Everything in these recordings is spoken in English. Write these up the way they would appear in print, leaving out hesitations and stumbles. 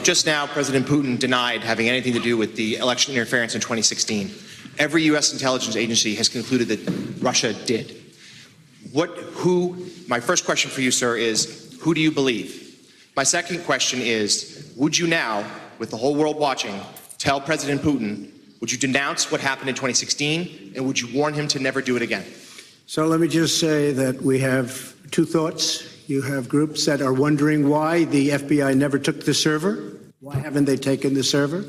Just now, President Putin denied having anything to do with the election interference in 2016. Every U.S. intelligence agency has concluded that Russia did. My first question for you, sir, is who do you believe? My second question is, would you now, with the whole world watching, tell President Putin, would you denounce what happened in 2016, and would you warn him to never do it again? So let me just say that we have two thoughts. You have groups that are wondering why the FBI never took the server. Why haven't they taken the server?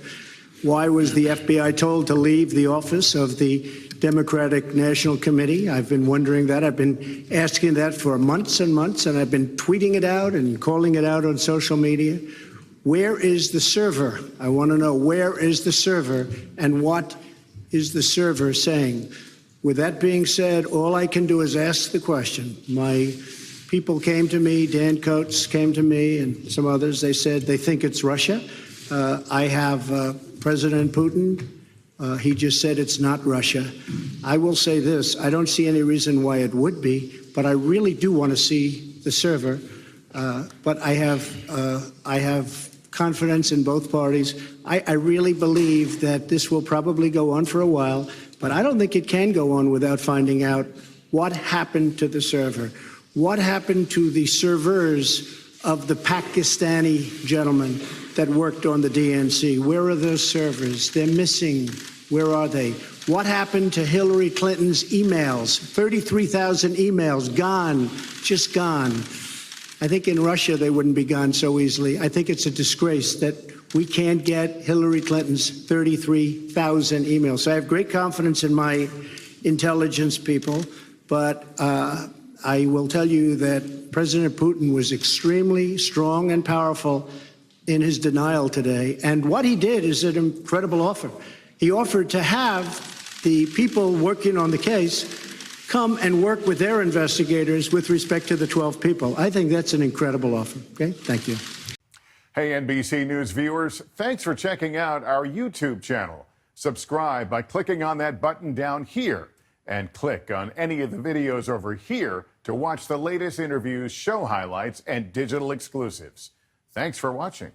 Why was the FBI told to leave the office of the Democratic National Committee? I've been wondering that. I've been asking that for months and months, and I've been tweeting it out and calling it out on social media. Where is the server? I want to know, where is the server, and what is the server saying? With that being said, all I can do is ask the question. My people came to me, Dan Coates came to me, and some others. They said they think it's Russia. I have President Putin. He just said it's not Russia. I will say this. I don't see any reason why it would be, but I really do want to see the server. But I have confidence in both parties. I really believe that this will probably go on for a while, but I don't think it can go on without finding out what happened to the server. What happened to the servers of the Pakistani gentlemen that worked on the DNC? Where are those servers? They're missing. Where are they? What happened to Hillary Clinton's emails? 33,000 emails gone, just gone. I think in Russia they wouldn't be gone so easily. I think it's a disgrace that we can't get Hillary Clinton's 33,000 emails. So I have great confidence in my intelligence people, but I will tell you that President Putin was extremely strong and powerful in his denial today. And what he did is an incredible offer. He offered to have the people working on the case come and work with their investigators with respect to the 12 people. I think that's an incredible offer. Okay, thank you. Hey, NBC News viewers, thanks for checking out our YouTube channel. Subscribe by clicking on that button down here and click on any of the videos over here to watch the latest interviews, show highlights, and digital exclusives. Thanks for watching.